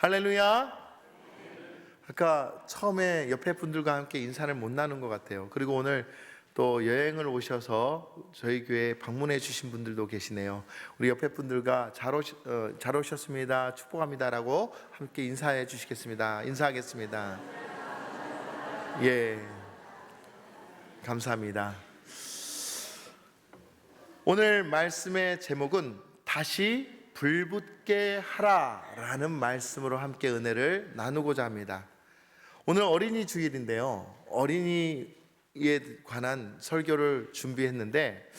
할렐루야. 아까 처음에 옆에 분들과 함께 인사를 못 나눈 것 같아요. 그리고 오늘 또 여행을 오셔서 저희 교회에 방문해 주신 분들도 계시네요. 우리 옆에 분들과 잘 오셨습니다, 축복합니다라고 함께 인사해 주시겠습니다. 인사하겠습니다. 예, 감사합니다. 오늘 말씀의 제목은 다시 불붙게 하라라는 말씀으로 함께 은혜를 나누고자 합니다. 오늘 어린이 주일인데요, 어린이에 관한 설교를 준비했는데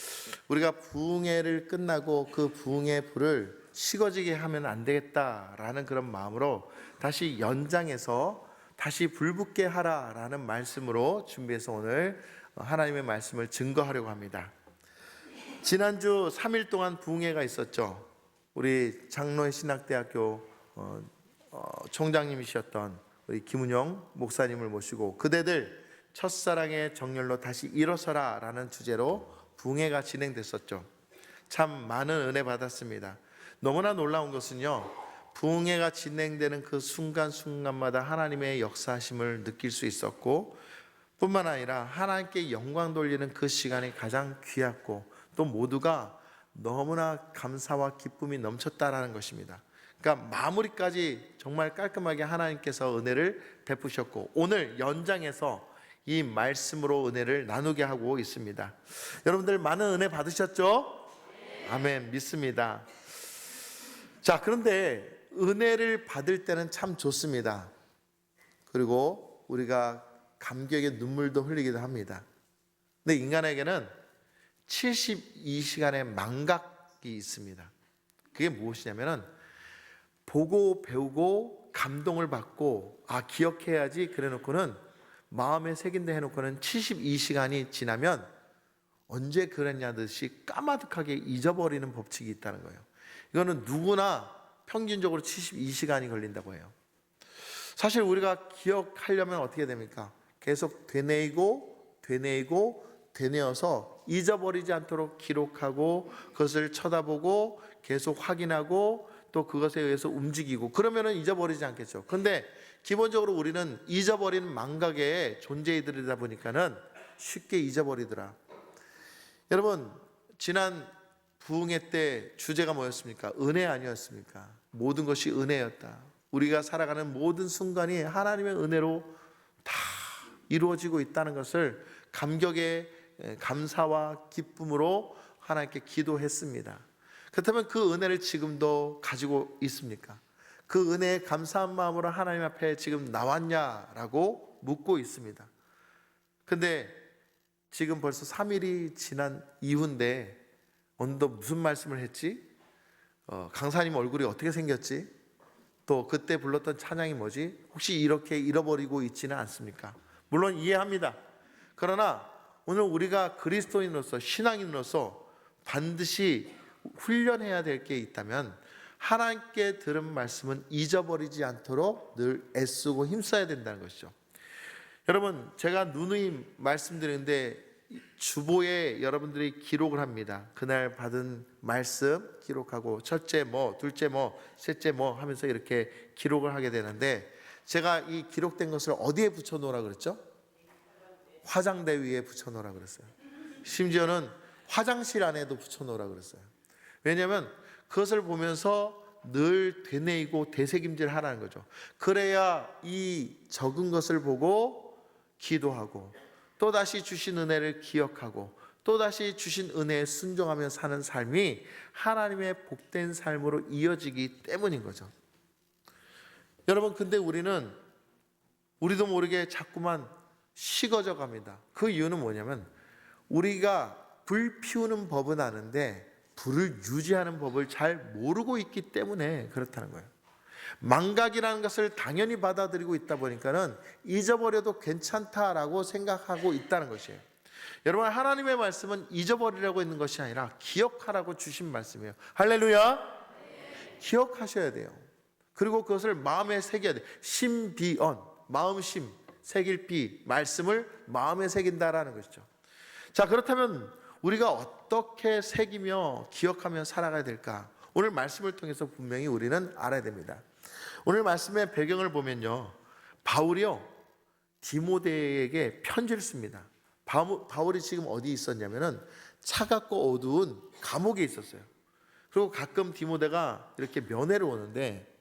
우리가 부흥회를 끝나고 그 부흥회 불을 식어지게 하면 안 되겠다라는 그런 마음으로 다시 연장해서 다시 불붙게 하라라는 말씀으로 준비해서 오늘 하나님의 말씀을 증거하려고 합니다. 지난주 3일 동안 부흥회가 있었죠. 우리 장로의 신학대학교 총장님이셨던 우리 김은영 목사님을 모시고 그대들 첫사랑의 정열로 다시 일어서라 라는 주제로 부흥회가 진행됐었죠. 참 많은 은혜 받았습니다. 너무나 놀라운 것은요, 부흥회가 진행되는 그 순간순간마다 하나님의 역사하심을 느낄 수 있었고, 뿐만 아니라 하나님께 영광 돌리는 그 시간이 가장 귀했고, 또 모두가 너무나 감사와 기쁨이 넘쳤다라는 것입니다. 그러니까 마무리까지 정말 깔끔하게 하나님께서 은혜를 베푸셨고, 오늘 연장해서 이 말씀으로 은혜를 나누게 하고 있습니다. 여러분들 많은 은혜 받으셨죠? 아멘, 믿습니다. 자, 그런데 은혜를 받을 때는 참 좋습니다. 그리고 우리가 감격의 눈물도 흘리기도 합니다. 근데 인간에게는 72시간의 망각이 있습니다. 그게 무엇이냐면은 보고 배우고 감동을 받고 기억해야지 그래 놓고는 마음에 새긴다 해놓고는 72시간이 지나면 언제 그랬냐 듯이 까마득하게 잊어버리는 법칙이 있다는 거예요. 이거는 누구나 평균적으로 72시간이 걸린다고 해요. 사실 우리가 기억하려면 어떻게 됩니까? 계속 되뇌이고 되뇌어서 잊어버리지 않도록 기록하고 그것을 쳐다보고 계속 확인하고 또 그것에 의해서 움직이고, 그러면은 잊어버리지 않겠죠. 그런데 기본적으로 우리는 잊어버린 망각의 존재이들이다 보니까는 쉽게 잊어버리더라. 여러분, 지난 부흥회 때 주제가 뭐였습니까? 은혜 아니었습니까? 모든 것이 은혜였다. 우리가 살아가는 모든 순간이 하나님의 은혜로 다 이루어지고 있다는 것을 감격의 감사와 기쁨으로 하나님께 기도했습니다. 그렇다면 그 은혜를 지금도 가지고 있습니까? 그 은혜에 감사한 마음으로 하나님 앞에 지금 나왔냐라고 묻고 있습니다. 근데 지금 벌써 3일이 지난 이후인데 오늘도 무슨 말씀을 했지? 강사님 얼굴이 어떻게 생겼지? 또 그때 불렀던 찬양이 뭐지? 혹시 이렇게 잃어버리고 있지는 않습니까? 물론 이해합니다. 그러나 오늘 우리가 그리스도인으로서, 신앙인으로서 반드시 훈련해야 될 게 있다면 하나님께 들은 말씀은 잊어버리지 않도록 늘 애쓰고 힘써야 된다는 것이죠. 여러분, 제가 누누이 말씀드리는데 주보에 여러분들이 기록을 합니다. 그날 받은 말씀 기록하고 첫째 뭐, 둘째 뭐, 셋째 뭐 하면서 이렇게 기록을 하게 되는데, 제가 이 기록된 것을 어디에 붙여놓으라 그랬죠? 화장대 위에 붙여놓으라 그랬어요. 심지어는 화장실 안에도 붙여놓으라 그랬어요. 왜냐하면 그것을 보면서 늘 되뇌이고 되새김질 하라는 거죠. 그래야 이 적은 것을 보고 기도하고 또다시 주신 은혜를 기억하고 또다시 주신 은혜에 순종하며 사는 삶이 하나님의 복된 삶으로 이어지기 때문인 거죠. 여러분, 근데 우리도 모르게 자꾸만 식어져 갑니다. 그 이유는 뭐냐면 우리가 불 피우는 법은 아는데 불을 유지하는 법을 잘 모르고 있기 때문에 그렇다는 거예요. 망각이라는 것을 당연히 받아들이고 있다 보니까는 잊어버려도 괜찮다라고 생각하고 있다는 것이에요. 여러분, 하나님의 말씀은 잊어버리라고 있는 것이 아니라 기억하라고 주신 말씀이에요. 할렐루야. 기억하셔야 돼요. 그리고 그것을 마음에 새겨야 돼요. 심비언, 마음심, 새길 비, 말씀을 마음에 새긴다라는 것이죠. 자, 그렇다면 우리가 어떻게 새기며 기억하며 살아가야 될까? 오늘 말씀을 통해서 분명히 우리는 알아야 됩니다. 오늘 말씀의 배경을 보면요, 바울이요 디모데에게 편지를 씁니다. 바울이 지금 어디 있었냐면은 차갑고 어두운 감옥에 있었어요. 그리고 가끔 디모데가 이렇게 면회를 오는데,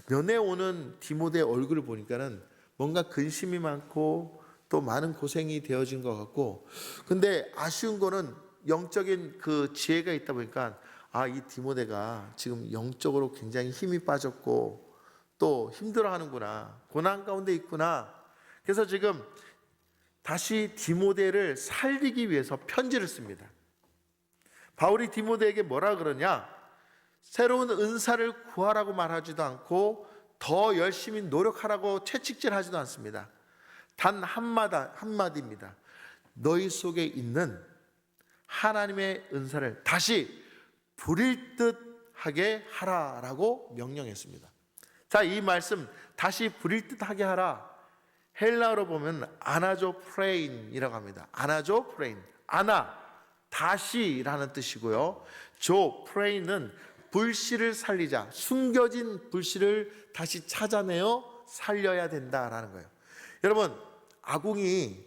면회 오는 디모데의 얼굴을 보니까는 뭔가 근심이 많고 또 많은 고생이 되어진 것 같고, 근데 아쉬운 거는 영적인 그 지혜가 있다 보니까 이 디모데가 지금 영적으로 굉장히 힘이 빠졌고 또 힘들어하는구나, 고난 가운데 있구나. 그래서 지금 다시 디모데를 살리기 위해서 편지를 씁니다. 바울이 디모데에게 뭐라 그러냐, 새로운 은사를 구하라고 말하지도 않고 더 열심히 노력하라고 채찍질하지도 않습니다. 단 한마디입니다. 너희 속에 있는 하나님의 은사를 다시 부릴 듯 하게 하라라고 명령했습니다. 자, 이 말씀 다시 부릴 듯 하게 하라, 헬라어로 보면 아나조 프레인이라고 합니다. 아나조 프레인, 아나 다시라는 뜻이고요, 조 프레인은 불씨를 살리자, 숨겨진 불씨를 다시 찾아내어 살려야 된다라는 거예요. 여러분, 아궁이,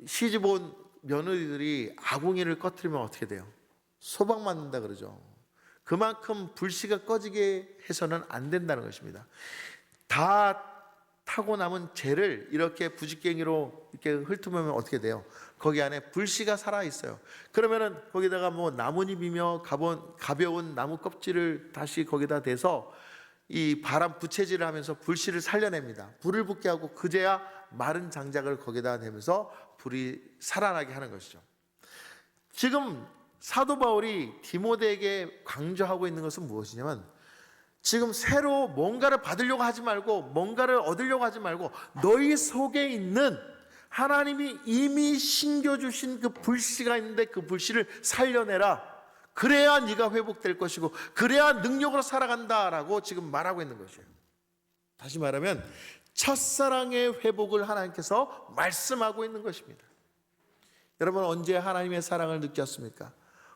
시집온 며느리들이 아궁이를 꺼트리면 어떻게 돼요? 소방 맞는다 그러죠. 그만큼 불씨가 꺼지게 해서는 안 된다는 것입니다. 다 타고 남은 재를 이렇게 부직갱이로 이렇게 훑으면 어떻게 돼요? 거기 안에 불씨가 살아 있어요. 그러면은 거기다가 뭐 나뭇잎이며 가벼운 나무 껍질을 다시 거기다 대서 이 바람 부채질을 하면서 불씨를 살려냅니다. 불을 붙게 하고 그제야 마른 장작을 거기다 대면서 불이 살아나게 하는 것이죠. 지금 사도 바울이 디모데에게 강조하고 있는 것은 무엇이냐면, 지금 새로 뭔가를 받으려고 하지 말고, 뭔가를 얻으려고 하지 말고, 너희 속에 있는 하나님이 이미 심겨주신 그 불씨가 있는데 그 불씨를 살려내라. 그래야 네가 회복될 것이고 그래야 능력으로 살아간다라고 지금 말하고 있는 것이에요. 다시 말하면 첫사랑의 회복을 하나님께서 말씀하고 있는 것입니다. 여러분, 언제 하나님의 사랑을 느꼈습니까?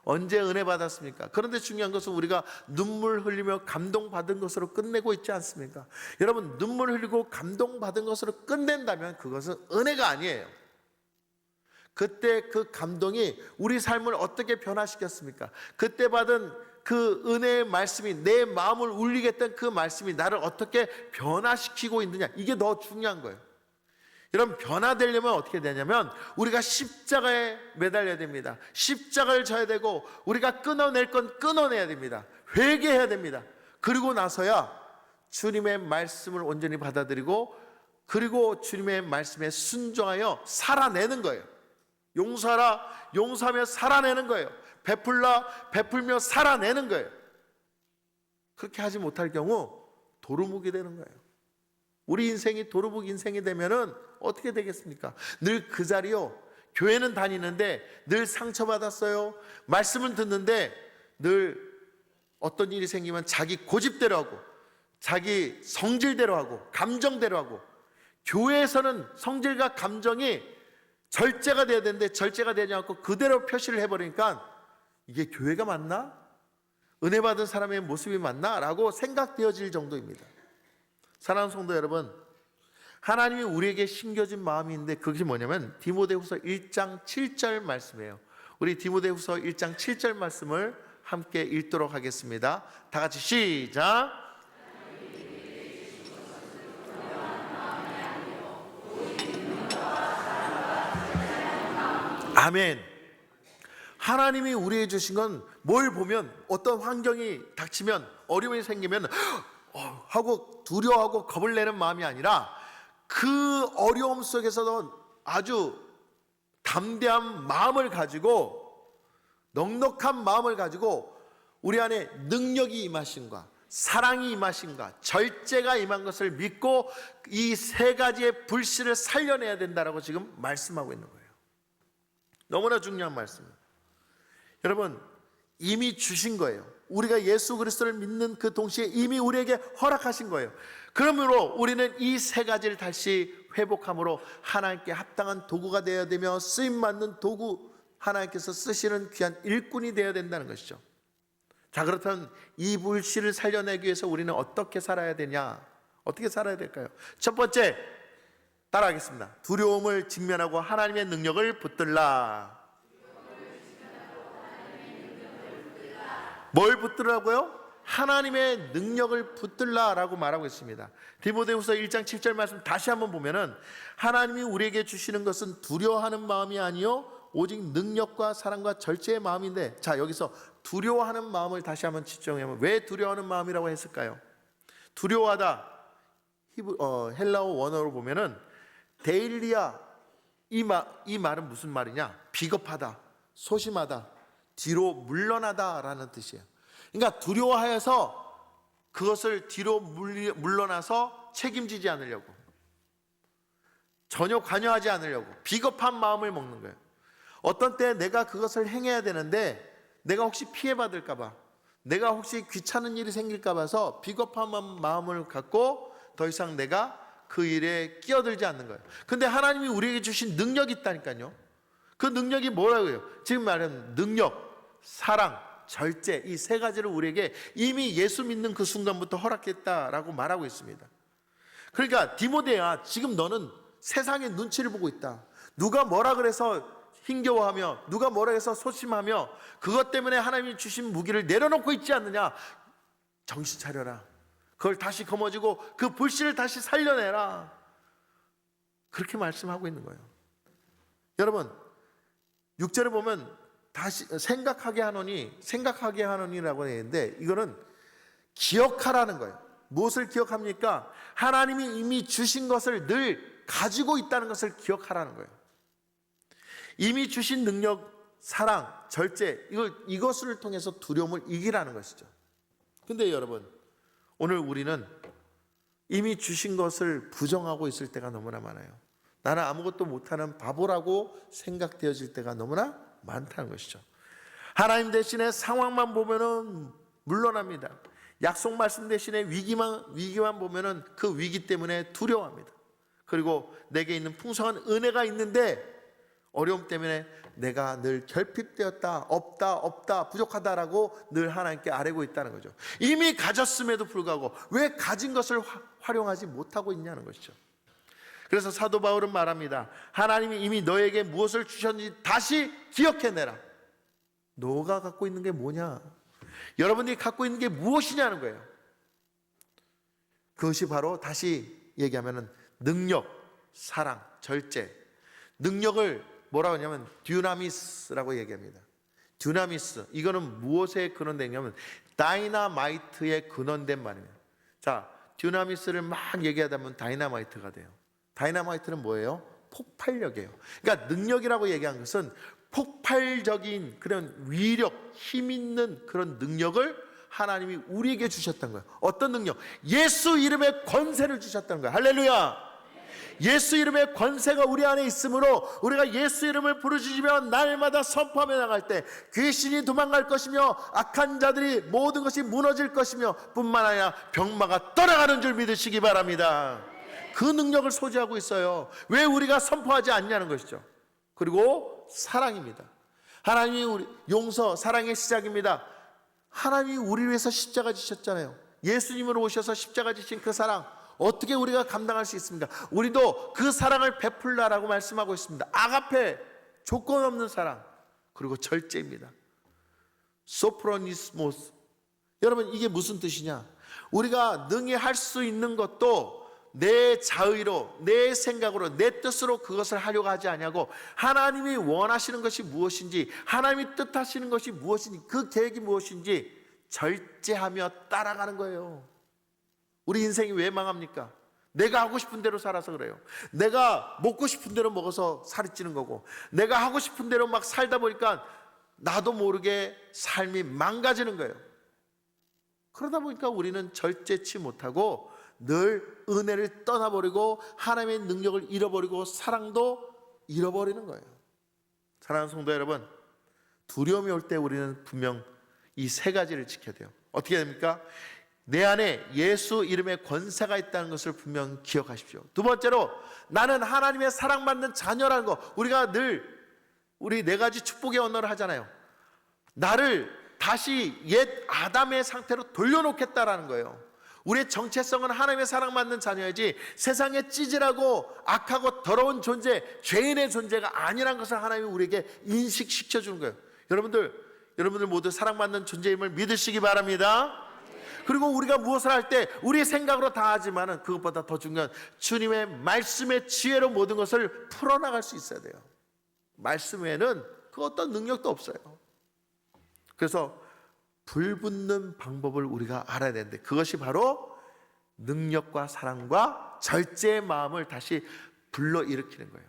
언제 은혜 받았습니까? 그런데 중요한 것은 우리가 눈물 흘리며 감동받은 것으로 끝내고 있지 않습니까? 여러분, 눈물 흘리고 감동받은 것으로 끝낸다면 그것은 은혜가 아니에요. 그때 그 감동이 우리 삶을 어떻게 변화시켰습니까? 그때 받은 그 은혜의 말씀이, 내 마음을 울리게 했던 그 말씀이 나를 어떻게 변화시키고 있느냐, 이게 더 중요한 거예요. 여러분, 변화되려면 어떻게 되냐면 우리가 십자가에 매달려야 됩니다. 십자가를 져야 되고, 우리가 끊어낼 건 끊어내야 됩니다. 회개해야 됩니다. 그리고 나서야 주님의 말씀을 온전히 받아들이고, 그리고 주님의 말씀에 순종하여 살아내는 거예요. 용서하라, 용서하며 살아내는 거예요. 베풀라, 베풀며 살아내는 거예요. 그렇게 하지 못할 경우 도루묵이 되는 거예요. 우리 인생이 도루묵 인생이 되면은 어떻게 되겠습니까? 늘 그 자리요, 교회는 다니는데 늘 상처받았어요. 말씀은 듣는데 늘 어떤 일이 생기면 자기 고집대로 하고, 자기 성질대로 하고, 감정대로 하고. 교회에서는 성질과 감정이 절제가 돼야 되는데 절제가 되지 않고 그대로 표시를 해버리니까 이게 교회가 맞나? 은혜 받은 사람의 모습이 맞나? 라고 생각되어질 정도입니다. 사랑하는 성도 여러분, 하나님이 우리에게 심겨진 마음이 있는데 그것이 뭐냐면 디모데후서 1장 7절 말씀이에요. 우리 디모데후서 1장 7절 말씀을 함께 읽도록 하겠습니다. 다 같이 시작. 아멘. 하나님이 우리에게 주신 건 뭘 보면, 어떤 환경이 닥치면, 어려움이 생기면 하고 두려워하고 겁을 내는 마음이 아니라 그 어려움 속에서도 아주 담대한 마음을 가지고, 넉넉한 마음을 가지고 우리 안에 능력이 임하신과 사랑이 임하신과 절제가 임한 것을 믿고 이 세 가지의 불씨를 살려내야 된다라고 지금 말씀하고 있는 거예요. 너무나 중요한 말씀입니다. 여러분, 이미 주신 거예요. 우리가 예수 그리스도를 믿는 그 동시에 이미 우리에게 허락하신 거예요. 그러므로 우리는 이 세 가지를 다시 회복함으로 하나님께 합당한 도구가 되어야 되며, 쓰임받는 도구, 하나님께서 쓰시는 귀한 일꾼이 되어야 된다는 것이죠. 자, 그렇다면 이 불씨를 살려내기 위해서 우리는 어떻게 살아야 되냐? 어떻게 살아야 될까요? 첫 번째, 따라하겠습니다. 두려움을 직면하고 하나님의 능력을 붙들라. 뭘 붙들라고요? 하나님의 능력을 붙들라라고 말하고 있습니다. 디모데후서 1장 7절 말씀 다시 한번 보면은 하나님이 우리에게 주시는 것은 두려워하는 마음이 아니요 오직 능력과 사랑과 절제의 마음인데, 자, 여기서 두려워하는 마음을 다시 한번 집중해보면 왜 두려워하는 마음이라고 했을까요? 두려워하다, 헬라어 원어로 보면은 데일리아, 이 말은 무슨 말이냐? 비겁하다, 소심하다, 뒤로 물러나다라는 뜻이에요. 그러니까 두려워하여서 그것을 뒤로 물러나서 책임지지 않으려고, 전혀 관여하지 않으려고 비겁한 마음을 먹는 거예요. 어떤 때 내가 그것을 행해야 되는데 내가 혹시 피해받을까 봐, 내가 혹시 귀찮은 일이 생길까 봐서 비겁한 마음을 갖고 더 이상 내가 그 일에 끼어들지 않는 거예요. 근데 하나님이 우리에게 주신 능력이 있다니까요. 그 능력이 뭐라고 해요? 지금 말하는 능력, 사랑, 절제, 이 세 가지를 우리에게 이미 예수 믿는 그 순간부터 허락했다라고 말하고 있습니다. 그러니까 디모데야, 지금 너는 세상의 눈치를 보고 있다. 누가 뭐라 그래서 힘겨워하며 누가 뭐라 해서 소심하며 그것 때문에 하나님이 주신 무기를 내려놓고 있지 않느냐. 정신 차려라. 그걸 다시 거머쥐고 그 불씨를 다시 살려내라. 그렇게 말씀하고 있는 거예요. 여러분, 6절에 보면 다시 생각하게 하노니라고 했는데, 이거는 기억하라는 거예요. 무엇을 기억합니까? 하나님이 이미 주신 것을 늘 가지고 있다는 것을 기억하라는 거예요. 이미 주신 능력, 사랑, 절제, 이것을 통해서 두려움을 이기라는 것이죠. 근데 여러분, 오늘 우리는 이미 주신 것을 부정하고 있을 때가 너무나 많아요. 나는 아무것도 못하는 바보라고 생각되어질 때가 너무나 많다는 것이죠. 하나님 대신에 상황만 보면은 물러납니다. 약속 말씀 대신에 위기만 보면은 그 위기 때문에 두려워합니다. 그리고 내게 있는 풍성한 은혜가 있는데 어려움 때문에 내가 늘 결핍되었다, 없다, 부족하다라고 늘 하나님께 아뢰고 있다는 거죠. 이미 가졌음에도 불구하고 왜 가진 것을 활용하지 못하고 있냐는 것이죠. 그래서 사도 바울은 말합니다. 하나님이 이미 너에게 무엇을 주셨는지 다시 기억해내라. 너가 갖고 있는 게 뭐냐? 여러분들이 갖고 있는 게 무엇이냐는 거예요. 그것이 바로 다시 얘기하면 능력, 사랑, 절제. 능력을 뭐라고 하냐면 듀나미스라고 얘기합니다. 듀나미스, 이거는 무엇에 근원되냐면 다이나마이트에 근원된 말이에요. 자, 듀나미스를 막 얘기하다 보면 다이나마이트가 돼요. 다이나마이트는 뭐예요? 폭발력이에요. 그러니까 능력이라고 얘기한 것은 폭발적인 그런 위력, 힘 있는 그런 능력을 하나님이 우리에게 주셨던 거예요. 어떤 능력? 예수 이름의 권세를 주셨다는 거예요. 할렐루야! 예수 이름의 권세가 우리 안에 있으므로 우리가 예수 이름을 부르짖으며 날마다 선포하며 나갈 때 귀신이 도망갈 것이며 악한 자들이 모든 것이 무너질 것이며 뿐만 아니라 병마가 떠나가는 줄 믿으시기 바랍니다. 그 능력을 소지하고 있어요. 왜 우리가 선포하지 않냐는 것이죠. 그리고 사랑입니다. 하나님이 우리 용서, 사랑의 시작입니다. 하나님이 우리 위해서 십자가 지셨잖아요. 예수님으로 오셔서 십자가 지신 그 사랑 어떻게 우리가 감당할 수 있습니까? 우리도 그 사랑을 베풀라라고 말씀하고 있습니다. 아가페, 조건 없는 사랑, 그리고 절제입니다. 소프로니스모스. 여러분, 이게 무슨 뜻이냐? 우리가 능히 할 수 있는 것도 내 자의로, 내 생각으로, 내 뜻으로 그것을 하려고 하지 아니하고 하나님이 원하시는 것이 무엇인지, 하나님이 뜻하시는 것이 무엇인지, 그 계획이 무엇인지 절제하며 따라가는 거예요. 우리 인생이 왜 망합니까? 내가 하고 싶은 대로 살아서 그래요. 내가 먹고 싶은 대로 먹어서 살이 찌는 거고, 내가 하고 싶은 대로 막 살다 보니까 나도 모르게 삶이 망가지는 거예요. 그러다 보니까 우리는 절제치 못하고 늘 은혜를 떠나버리고 하나님의 능력을 잃어버리고 사랑도 잃어버리는 거예요. 사랑하는 성도 여러분, 두려움이 올 때 우리는 분명 이 세 가지를 지켜야 돼요. 어떻게 됩니까? 내 안에 예수 이름의 권세가 있다는 것을 분명 기억하십시오. 두 번째로, 나는 하나님의 사랑받는 자녀라는 거. 우리가 늘 우리 네 가지 축복의 언어를 하잖아요. 나를 다시 옛 아담의 상태로 돌려놓겠다라는 거예요. 우리의 정체성은 하나님의 사랑받는 자녀이지 세상에 찌질하고 악하고 더러운 존재, 죄인의 존재가 아니란 것을 하나님이 우리에게 인식시켜 주는 거예요. 여러분들 모두 사랑받는 존재임을 믿으시기 바랍니다. 그리고 우리가 무엇을 할 때 우리의 생각으로 다 하지만은 그것보다 더 중요한 주님의 말씀의 지혜로 모든 것을 풀어나갈 수 있어야 돼요. 말씀 외에는 그 어떤 능력도 없어요. 그래서 불붙는 방법을 우리가 알아야 되는데 그것이 바로 능력과 사랑과 절제의 마음을 다시 불러일으키는 거예요.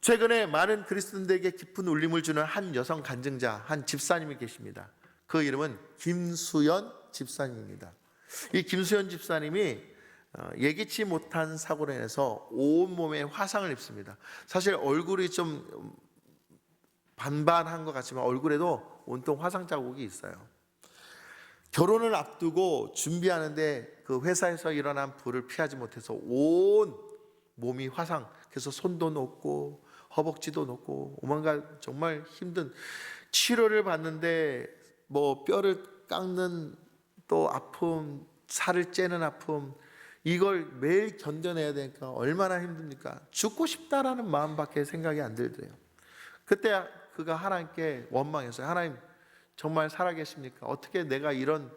최근에 많은 그리스도인들에게 깊은 울림을 주는 한 여성 간증자, 한 집사님이 계십니다. 그 이름은 김수연 집사님입니다. 이 김수연 집사님이 예기치 못한 사고로 인해서 온몸에 화상을 입습니다. 사실 얼굴이 좀 반반한 것 같지만 얼굴에도 온통 화상 자국이 있어요. 결혼을 앞두고 준비하는데 그 회사에서 일어난 불을 피하지 못해서 온 몸이 화상, 그래서 손도 녹고 허벅지도 녹고 오만가 정말 힘든 치료를 받는데 뭐 뼈를 깎는 또 아픔, 살을 째는 아픔, 이걸 매일 견뎌내야 되니까 얼마나 힘듭니까? 죽고 싶다라는 마음밖에 생각이 안 들더래요. 그때 그가 하나님께 원망했어요. 하나님 정말 살아계십니까? 어떻게 내가 이런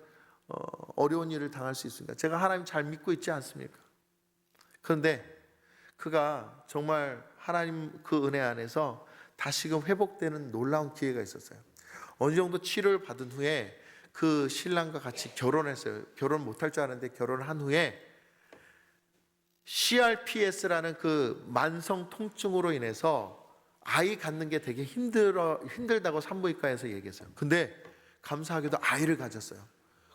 어려운 일을 당할 수 있습니까? 제가 하나님 잘 믿고 있지 않습니까? 그런데 그가 정말 하나님 그 은혜 안에서 다시금 회복되는 놀라운 기회가 있었어요. 어느 정도 치료를 받은 후에 그 신랑과 같이 결혼했어요. 결혼 못할 줄 알았는데 결혼을 한 후에 CRPS라는 그 만성 통증으로 인해서 아이 갖는 게 되게 힘들다고 산부인과에서 얘기했어요. 근데 감사하게도 아이를 가졌어요.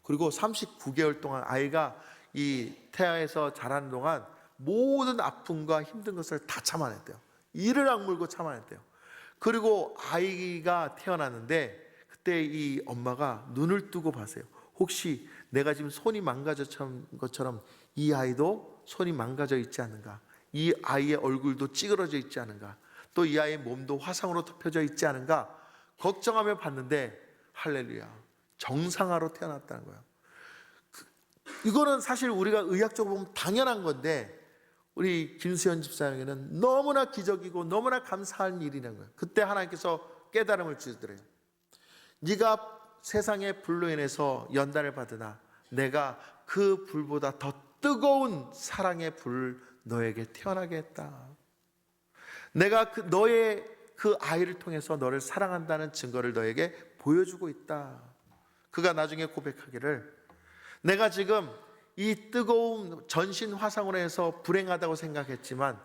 그리고 39개월 동안 아이가 이 태아에서 자라는 동안 모든 아픔과 힘든 것을 다 참아냈대요. 이를 악물고 참아냈대요. 그리고 아이가 태어났는데 그때 이 엄마가 눈을 뜨고 봤어요. 혹시 내가 지금 손이 망가졌던 것처럼 이 아이도 손이 망가져 있지 않은가? 이 아이의 얼굴도 찌그러져 있지 않은가? 또 이 아이의 몸도 화상으로 덮여져 있지 않은가? 걱정하며 봤는데 할렐루야, 정상화로 태어났다는 거예요. 이거는 사실 우리가 의학적으로 보면 당연한 건데 우리 김수연 집사에게는 너무나 기적이고 너무나 감사한 일이라는 거예요. 그때 하나님께서 깨달음을 주시더래요. 네가 세상의 불로 인해서 연단을 받으나 내가 그 불보다 더 뜨거운 사랑의 불을 너에게 태어나게 했다. 내가 너의 그 아이를 통해서 너를 사랑한다는 증거를 너에게 보여주고 있다. 그가 나중에 고백하기를 내가 지금 이 뜨거운 전신 화상으로 해서 불행하다고 생각했지만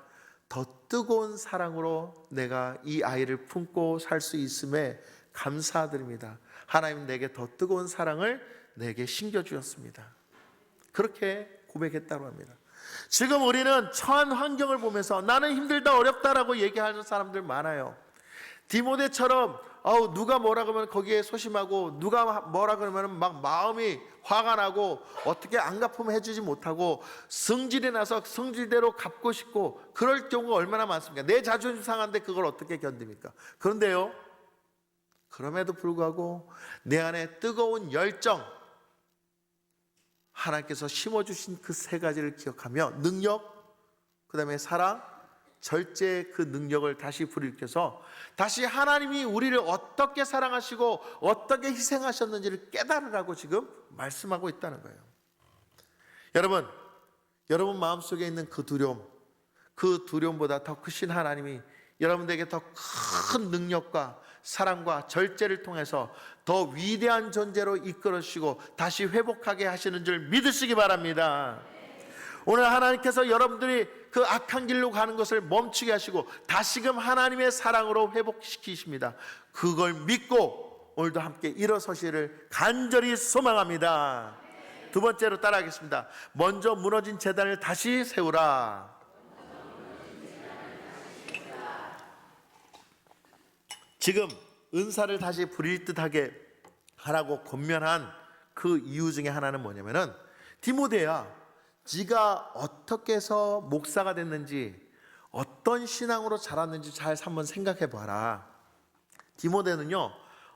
더 뜨거운 사랑으로 내가 이 아이를 품고 살 수 있음에 감사드립니다. 하나님 내게 더 뜨거운 사랑을 내게 심겨주셨습니다. 그렇게 고백했다고 합니다. 지금 우리는 처한 환경을 보면서 나는 힘들다 어렵다라고 얘기하는 사람들 많아요. 디모데처럼 누가 뭐라 그러면 거기에 소심하고 누가 뭐라 그러면 막 마음이 화가 나고 어떻게 안 갚으면 해주지 못하고 성질이 나서 성질대로 갚고 싶고 그럴 경우가 얼마나 많습니까? 내 자존심 상한데 그걸 어떻게 견딥니까? 그런데요, 그럼에도 불구하고 내 안에 뜨거운 열정, 하나님께서 심어주신 그 세 가지를 기억하며 능력, 그 다음에 사랑, 절제의 그 능력을 다시 불일으켜서 다시 하나님이 우리를 어떻게 사랑하시고 어떻게 희생하셨는지를 깨달으라고 지금 말씀하고 있다는 거예요. 여러분 마음속에 있는 그 두려움보다 더 크신 하나님이 여러분들에게 더 큰 능력과 사랑과 절제를 통해서 더 위대한 존재로 이끌어 주시고 다시 회복하게 하시는 줄 믿으시기 바랍니다. 오늘 하나님께서 여러분들이 그 악한 길로 가는 것을 멈추게 하시고 다시금 하나님의 사랑으로 회복시키십니다. 그걸 믿고 오늘도 함께 일어서시기를 간절히 소망합니다. 두 번째로 따라하겠습니다. 먼저 무너진 제단을 다시 세우라. 지금 은사를 다시 부릴 듯하게 하라고 권면한 그 이유 중에 하나는 뭐냐면은 디모데야, 네가 어떻게 해서 목사가 됐는지 어떤 신앙으로 자랐는지 잘 한번 생각해 봐라. 디모데는요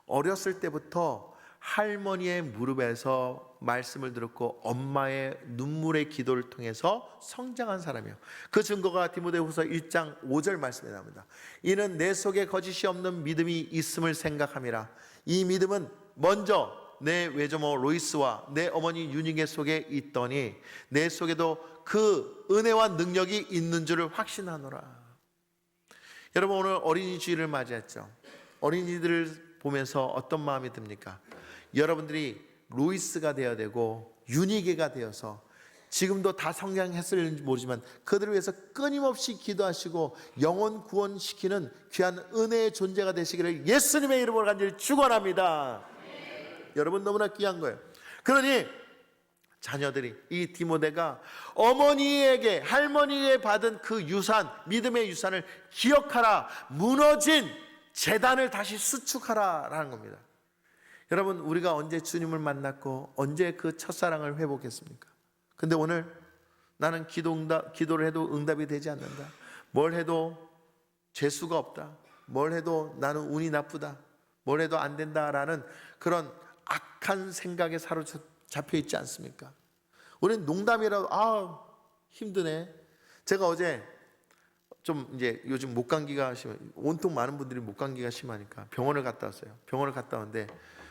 어렸을 때부터 할머니의 무릎에서 말씀을 들었고 엄마의 눈물의 기도를 통해서 성장한 사람이에요. 그 증거가 디모데후서 1장 5절 말씀에 나옵니다. 이는 내 속에 거짓이 없는 믿음이 있음을 생각함이라. 이 믿음은 먼저 내 외조모 로이스와 내 어머니 유니게 속에 있더니 내 속에도 그 은혜와 능력이 있는 줄을 확신하노라. 여러분, 오늘 어린이 주일을 맞이했죠. 어린이들을 보면서 어떤 마음이 듭니까? 여러분들이 로이스가 되어야 되고 유니게가 되어서 지금도 다 성장했을지 모르지만 그들을 위해서 끊임없이 기도하시고 영혼 구원시키는 귀한 은혜의 존재가 되시기를 예수님의 이름으로 간절히 축원합니다. 여러분, 너무나 귀한 거예요. 그러니 자녀들이, 이 디모데가 어머니에게, 할머니에게 받은 그 유산, 믿음의 유산을 기억하라. 무너진 재단을 다시 수축하라 라는 겁니다. 여러분, 우리가 언제 주님을 만났고 언제 그 첫사랑을 회복했습니까? 근데 오늘 나는 기도를 해도 응답이 되지 않는다, 뭘 해도 재수가 없다, 뭘 해도 나는 운이 나쁘다, 뭘 해도 안 된다라는 그런 악한 생각에 사로잡혀 있지 않습니까? 우리는 농담이라도 힘드네. 제가 어제 좀 이제 요즘 목감기가 심해, 온통 많은 분들이 목감기가 심하니까 병원을 갔다 왔어요. 병원을 갔다 왔는데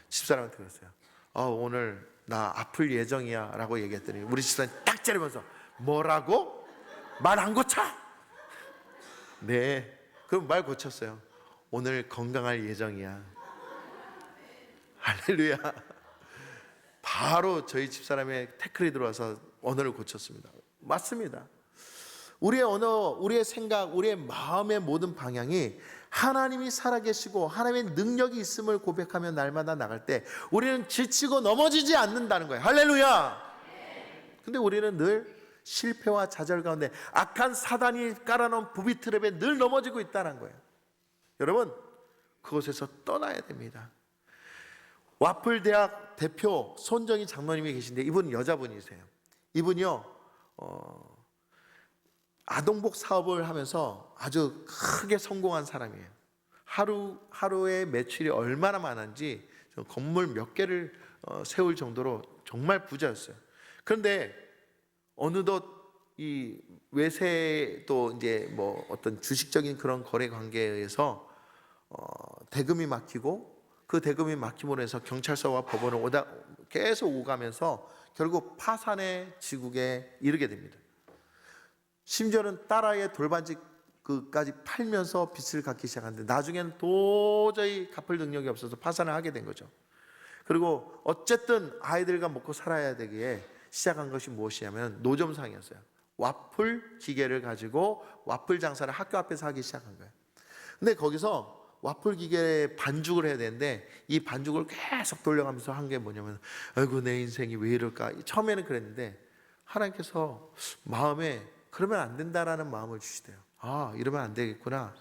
집사람한테 그랬어요. 오늘 나 아플 예정이야 라고 얘기했더니 우리 집사람이 딱 째리면서 뭐라고? 말 안 고쳐? 네, 그럼 말 고쳤어요. 오늘 건강할 예정이야. 할렐루야. 바로 저희 집사람의 태클이 들어와서 언어를 고쳤습니다. 맞습니다. 우리의 언어, 우리의 생각, 우리의 마음의 모든 방향이 하나님이 살아계시고 하나님의 능력이 있음을 고백하며 날마다 나갈 때 우리는 지치고 넘어지지 않는다는 거예요. 할렐루야. 근데 우리는 늘 실패와 좌절 가운데 악한 사단이 깔아놓은 부비트랩에 늘 넘어지고 있다는 거예요. 여러분, 그곳에서 떠나야 됩니다. 와플대학 대표 손정희 장로님이 계신데 이분은 여자분이세요. 이분이요 아동복 사업을 하면서 아주 크게 성공한 사람이에요. 하루에 매출이 얼마나 많은지 건물 몇 개를 세울 정도로 정말 부자였어요. 그런데 어느덧 이 외세 또 이제 뭐 어떤 주식적인 그런 거래 관계에 의해서 대금이 막히고 그 대금이 막힘으로 해서 경찰서와 법원을 계속 오가면서 결국 파산의 지국에 이르게 됩니다. 심지어는 딸아이의 돌반지까지 팔면서 빚을 갚기 시작하는데 나중에는 도저히 갚을 능력이 없어서 파산을 하게 된 거죠. 그리고 어쨌든 아이들과 먹고 살아야 되기에 시작한 것이 무엇이냐면 노점상이었어요. 와플 기계를 가지고 와플 장사를 학교 앞에서 하기 시작한 거예요. 근데 거기서 와플 기계에 반죽을 해야 되는데 이 반죽을 계속 돌려가면서 한 게 뭐냐면 아이고 내 인생이 왜 이럴까. 처음에는 그랬는데 하나님께서 마음에 그러면 안 된다라는 마음을 주시대요. 이러면 안 되겠구나.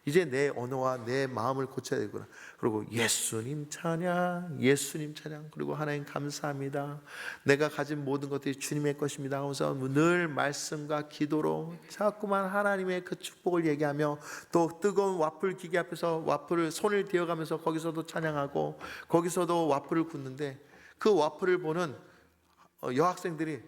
이제 내 언어와 내 마음을 고쳐야 되구나. 그리고 예수님 찬양, 예수님 찬양. 그리고 하나님 감사합니다. 내가 가진 모든 것들이 주님의 것입니다 하면서 늘 말씀과 기도로 자꾸만 하나님의 그 축복을 얘기하며 또 뜨거운 와플 기계 앞에서 와플을 손을 대어가면서 거기서도 찬양하고 거기서도 와플을 굽는데 그 와플을 보는 여학생들이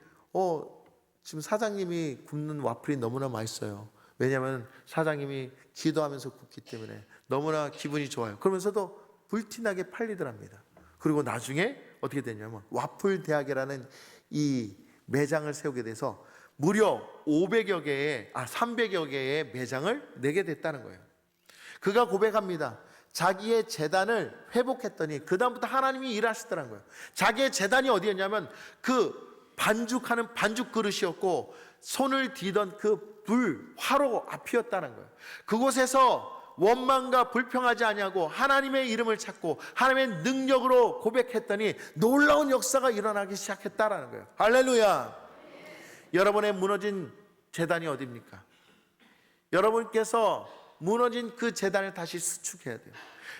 지금 사장님이 굽는 와플이 너무나 맛있어요. 왜냐하면 사장님이 기도하면서 굽기 때문에 너무나 기분이 좋아요. 그러면서도 불티나게 팔리더랍니다. 그리고 나중에 어떻게 됐냐면 와플 대학이라는 이 매장을 세우게 돼서 무려 300여 개의 매장을 내게 됐다는 거예요. 그가 고백합니다. 자기의 재단을 회복했더니 그 다음부터 하나님이 일하시더라는 거예요. 자기의 재단이 어디였냐면 그 반죽하는 반죽 그릇이었고 손을 뒤던 그 화로 앞이었다는 거예요. 그곳에서 원망과 불평하지 아니하고 하나님의 이름을 찾고 하나님의 능력으로 고백했더니 놀라운 역사가 일어나기 시작했다라는 거예요. 할렐루야. 여러분의 무너진 재단이 어디입니까? 여러분께서 무너진 그 재단을 다시 수축해야 돼요.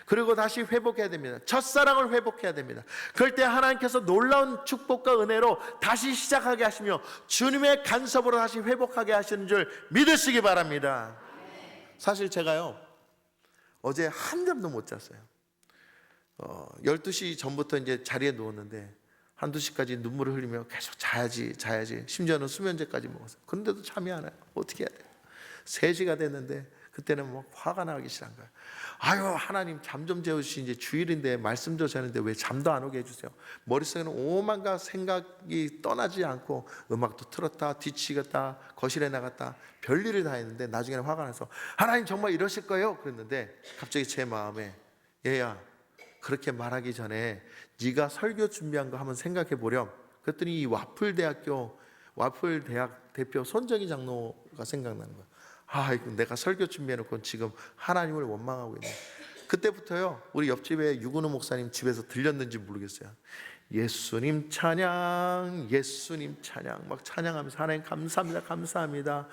그리고 다시 회복해야 됩니다. 첫사랑을 회복해야 됩니다. 그럴 때 하나님께서 놀라운 축복과 은혜로 다시 시작하게 하시며 주님의 간섭으로 다시 회복하게 하시는 줄 믿으시기 바랍니다. 사실 제가요 어제 한 잠도 못 잤어요. 12시 전부터 이제 자리에 누웠는데 한두 시까지 눈물을 흘리며 계속 자야지 심지어는 수면제까지 먹었어요. 그런데도 잠이 안 와요. 어떻게 해야 돼요? 3시가 됐는데 그때는 뭐 화가 나기 시작한 거예요. 아유, 하나님 잠 좀 재우시지, 이제 주일인데 말씀 좀 전하는데 왜 잠도 안 오게 해주세요. 머릿속에는 오만가 생각이 떠나지 않고 음악도 틀었다, 뒤치겠다, 거실에 나갔다, 별일을 다 했는데 나중에는 화가 나서 하나님 정말 이러실 거예요? 그랬는데 갑자기 제 마음에 얘야, 그렇게 말하기 전에 네가 설교 준비한 거 한번 생각해 보렴. 그랬더니 이 와플대학 대표 손정희 장로가 생각나는 거예요. 아, 이거 내가 설교 준비해놓고 지금 하나님을 원망하고 있네. 그때부터요, 우리 옆집에 유근우 목사님 집에서 들렸는지 모르겠어요. 예수님 찬양, 예수님 찬양 막 찬양하면서 하나님 감사합니다, 감사합니다.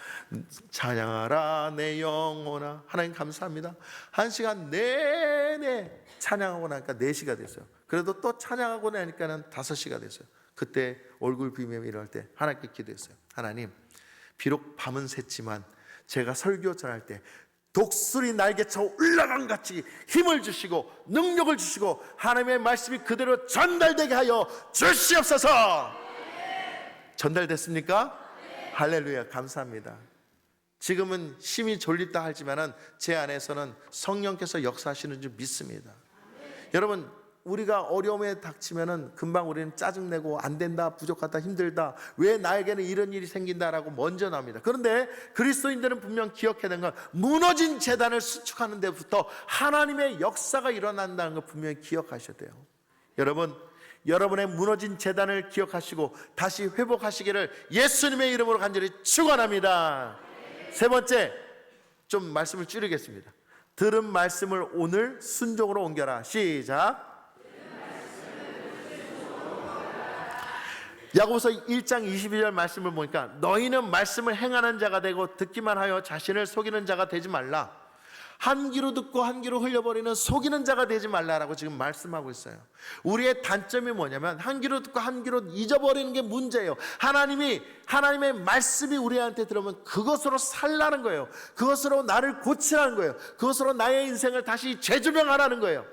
찬양하라 내 영혼아, 하나님 감사합니다. 1시간 내내 찬양하고 나니까 4시가 됐어요. 그래도 또 찬양하고 나니까는 5시가 됐어요. 그때 얼굴 비비며 일어날 때 하나님께 기도했어요. 하나님, 비록 밤은 샜지만 제가 설교 전할 때 독수리 날개쳐 올라간 같이 힘을 주시고 능력을 주시고 하나님의 말씀이 그대로 전달되게 하여 주시옵소서. 전달됐습니까? 할렐루야, 감사합니다. 지금은 힘이 졸립다 하지만은 제 안에서는 성령께서 역사하시는 줄 믿습니다. 여러분, 우리가 어려움에 닥치면은 금방 우리는 짜증내고 안 된다, 부족하다, 힘들다, 왜 나에게는 이런 일이 생긴다라고 먼저 나옵니다. 그런데 그리스도인들은 분명 기억해야 되는 건 무너진 제단을 수축하는 데부터 하나님의 역사가 일어난다는 걸 분명히 기억하셔야 돼요. 여러분, 여러분의 무너진 제단을 기억하시고 다시 회복하시기를 예수님의 이름으로 간절히 축원합니다. 3번째, 좀 말씀을 줄이겠습니다. 들은 말씀을 오늘 순종으로 옮겨라. 시작. 야고보서 1장 22절 말씀을 보니까 너희는 말씀을 행하는 자가 되고 듣기만 하여 자신을 속이는 자가 되지 말라. 한 귀로 듣고 한 귀로 흘려버리는 속이는 자가 되지 말라라고 지금 말씀하고 있어요. 우리의 단점이 뭐냐면 한 귀로 듣고 한 귀로 잊어버리는 게 문제예요. 하나님의 말씀이 우리한테 들어오면 그것으로 살라는 거예요. 그것으로 나를 고치라는 거예요. 그것으로 나의 인생을 다시 재조명하라는 거예요.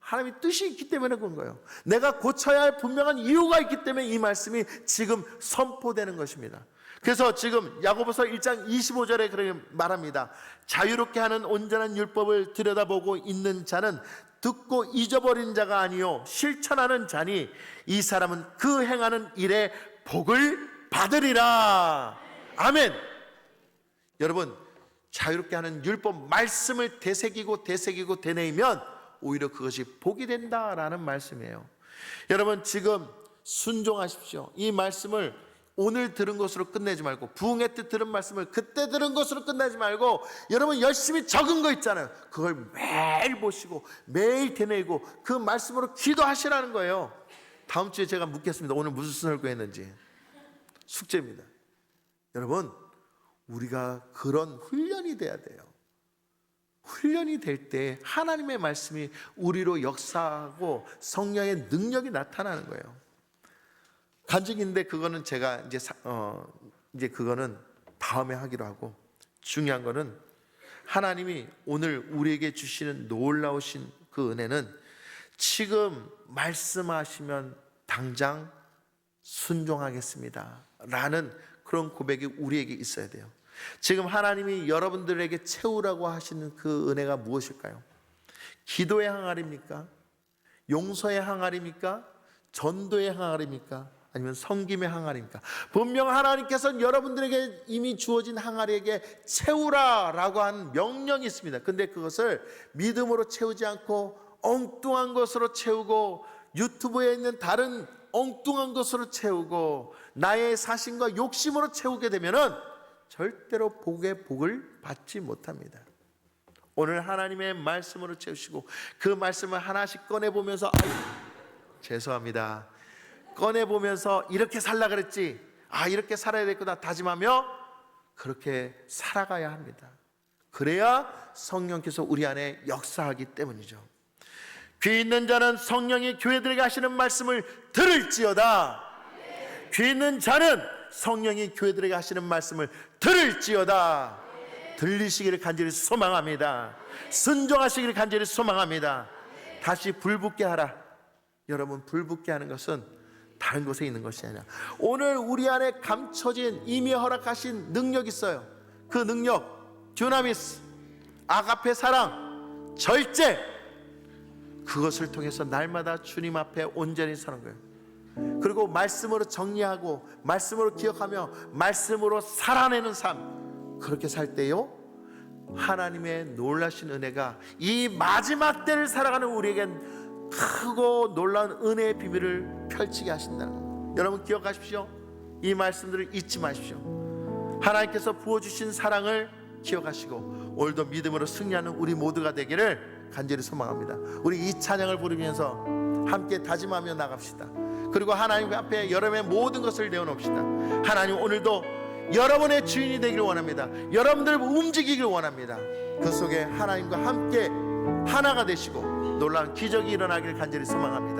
하나님의 뜻이 있기 때문에 그런 거예요. 내가 고쳐야 할 분명한 이유가 있기 때문에 이 말씀이 지금 선포되는 것입니다. 그래서 지금 야고보서 1장 25절에 그렇게 말합니다. 자유롭게 하는 온전한 율법을 들여다보고 있는 자는 듣고 잊어버린 자가 아니요 실천하는 자니 이 사람은 그 행하는 일에 복을 받으리라. 아멘. 여러분, 자유롭게 하는 율법 말씀을 되새기고 되뇌이면 오히려 그것이 복이 된다라는 말씀이에요. 여러분, 지금 순종하십시오. 이 말씀을 오늘 들은 것으로 끝내지 말고, 부흥회 때 들은 말씀을 그때 들은 것으로 끝내지 말고, 여러분 열심히 적은 거 있잖아요. 그걸 매일 보시고 매일 되뇌이고 그 말씀으로 기도하시라는 거예요. 다음 주에 제가 묻겠습니다. 오늘 무슨 설교했는지. 숙제입니다. 여러분, 우리가 그런 훈련이 돼야 돼요. 훈련이 될 때 하나님의 말씀이 우리로 역사하고 성령의 능력이 나타나는 거예요. 간증인데 그거는 제가 이제 그거는 다음에 하기로 하고, 중요한 거는 하나님이 오늘 우리에게 주시는 놀라우신 그 은혜는 지금 말씀하시면 당장 순종하겠습니다 라는 그런 고백이 우리에게 있어야 돼요. 지금 하나님이 여러분들에게 채우라고 하시는 그 은혜가 무엇일까요? 기도의 항아리입니까? 용서의 항아리입니까? 전도의 항아리입니까? 아니면 섬김의 항아리입니까? 분명 하나님께서는 여러분들에게 이미 주어진 항아리에게 채우라라고 한 명령이 있습니다. 근데 그것을 믿음으로 채우지 않고 엉뚱한 것으로 채우고, 유튜브에 있는 다른 엉뚱한 것으로 채우고, 나의 사심과 욕심으로 채우게 되면은 절대로 복의 복을 받지 못합니다. 오늘 하나님의 말씀으로 채우시고 그 말씀을 하나씩 꺼내보면서 죄송합니다, 꺼내보면서 이렇게 살라 그랬지, 이렇게 살아야 되겠구나 다짐하며 그렇게 살아가야 합니다. 그래야 성령께서 우리 안에 역사하기 때문이죠. 귀 있는 자는 성령이 교회들에게 하시는 말씀을 들을지어다. 귀 있는 자는 성령이 교회들에게 하시는 말씀을 들을지어다. 들리시기를 간절히 소망합니다. 순종하시기를 간절히 소망합니다. 다시 불붙게 하라. 여러분, 불붙게 하는 것은 다른 곳에 있는 것이 아니라 오늘 우리 안에 감춰진 이미 허락하신 능력이 있어요. 그 능력, 듀나미스, 아가페 사랑, 절제, 그것을 통해서 날마다 주님 앞에 온전히 사는 거예요. 그리고 말씀으로 정리하고 말씀으로 기억하며 말씀으로 살아내는 삶, 그렇게 살 때요 하나님의 놀라신 은혜가 이 마지막 때를 살아가는 우리에겐 크고 놀라운 은혜의 비밀을 펼치게 하신다는 겁니다. 여러분 기억하십시오. 이 말씀들을 잊지 마십시오. 하나님께서 부어주신 사랑을 기억하시고 오늘도 믿음으로 승리하는 우리 모두가 되기를 간절히 소망합니다. 우리 이 찬양을 부르면서 함께 다짐하며 나갑시다. 그리고 하나님 앞에 여러분의 모든 것을 내어놓읍시다. 하나님 오늘도 여러분의 주인이 되기를 원합니다. 여러분들 움직이기를 원합니다. 그 속에 하나님과 함께 하나가 되시고 놀라운 기적이 일어나기를 간절히 소망합니다.